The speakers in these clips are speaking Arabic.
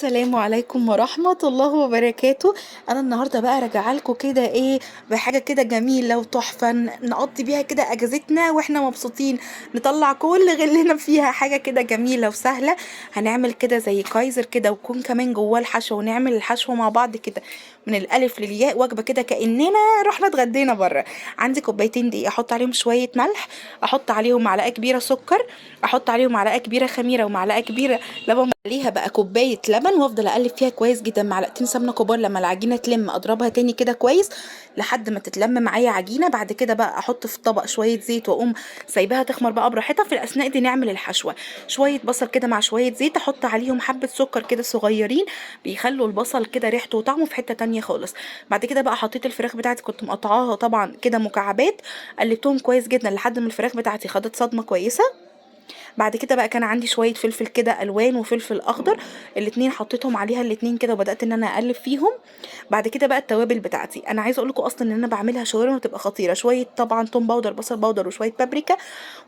السلام عليكم ورحمة الله وبركاته. أنا النهاردة بقى راجعة لكم كده بحاجة كده جميلة وتحفة نقضي بيها كده أجازتنا وإحنا مبسوطين، نطلع كل غلنا فيها. حاجة كده جميلة وسهلة. هنعمل كده زي كايزر كده ويكون كمان جواه الحشو، ونعمل الحشو مع بعض كده من الألف للياء، وجبة كده كأننا رحنا اتغدينا بره. عندي كوبايتين دقيق، أحط عليهم شوية ملح، أحط عليهم معلقة كبيرة سكر، أحط عليهم معلقة كبيرة خميرة ومعلقة كبيرة لبن، عليها بقى كوبايه لبن، وافضل اقلب فيها كويس جدا. معلقتين سمنه كبار، لما العجينه تلم اضربها تاني كده كويس لحد ما تتلم معايا عجينه. بعد كده بقى احط في طبق شويه زيت، واقوم سايباها تخمر بقى براحتها. في الاثناء دي نعمل الحشوه، شويه بصل كده مع شويه زيت، احط عليهم حبه سكر كده صغيرين بيخلوا البصل كده ريحته وطعمه في حته تانية خالص. بعد كده بقى حطيت الفراخ بتاعتي، كنت مقطعاها طبعا كده مكعبات، قلبتهم كويس جدا لحد ما الفراخ بتاعتي خدت صدمه كويسه. بعد كده بقى كان عندي شويه فلفل كده الوان وفلفل اخضر، الاتنين حطيتهم عليها الاتنين كده، وبدات ان انا اقلب فيهم. بعد كده بقى التوابل بتاعتي، انا عايزه اقول لكم اصلا ان انا بعملها شاورما بتبقى خطيره. شويه طبعا توم باودر، بصل باودر، وشويه بابريكا،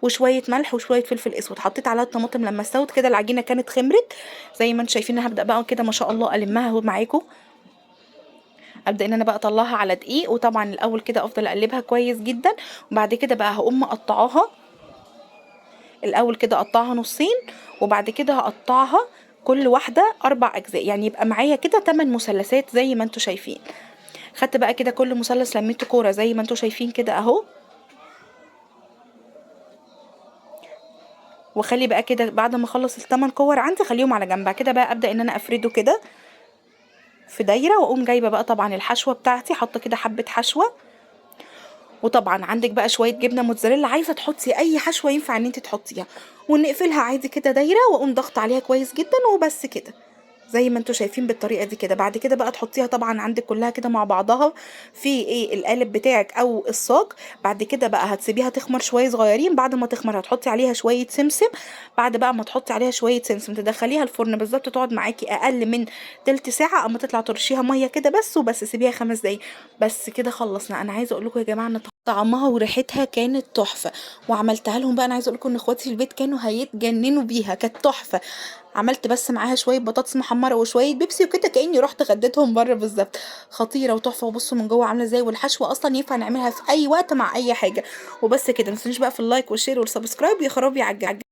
وشويه ملح، وشويه فلفل اسود. حطيت عليها الطماطم لما استوت كده العجينه كانت خمرت زي ما انتم شايفين. هبدا بقى كده ما شاء الله المها اهو معاكم. ابدا ان انا بقى اطلعها على دقيق، وطبعا الاول كده افضل اقلبها كويس جدا. وبعد كده بقى هقوم مقطعاها، الاول كده اقطعها نصين، وبعد كده هقطعها كل واحده 4 اجزاء، يعني يبقى معايا كده 8 مثلثات زي ما انتوا شايفين. خدت بقى كده كل مثلث لميته كوره زي ما انتوا شايفين كده اهو. وخلي بقى كده بعد ما اخلص الثمان كور عندي خليهم على جنب. بعد كده بقى ابدا ان انا افرده كده في دايره، واقوم جايبه بقى طبعا الحشوه بتاعتي، حاطه كده حبه حشوه. وطبعا عندك بقى شويه جبنه موتزاريلا، عايزه تحطي اي حشوه ينفع ان انت تحطيها، ونقفلها عادي كده دايره، واقوم ضغط عليها كويس جدا وبس كده زي ما انتوا شايفين بالطريقه دي كده. بعد كده بقى تحطيها طبعا عندك كلها كده مع بعضها في القالب بتاعك او الصاج. بعد كده بقى هتسيبيها تخمر شويه صغيرين، بعد ما تخمر هتحطي عليها شويه سمسم. بعد بقى ما تحطي عليها شويه سمسم تدخليها الفرن بالظبط، تقعد معاكي اقل من تلت ساعه، اما تطلع ترشيها ميه كده بس، وبس سيبيها 5 دقايق بس كده خلصنا. انا عايزه اقول لكم يا جماعه ان طعمها وريحتها كانت تحفه، وعملتها لهم بقى. انا عايزه اقول لكم ان اخواتي في البيت كانوا هيتجننوا بيها، كانت تحفه. عملت بس معاها شويه بطاطس محمره وشويه بيبسي وكده، كاني رحت غديتهم بره بالظبط. خطيره وتحفه، وبصوا من جوه عامله ازاي، والحشوه اصلا ينفع نعملها في اي وقت مع اي حاجه. وبس كده، متنسوش بقى في اللايك والشير والسبسكرايب. يا خرابي على الجمال.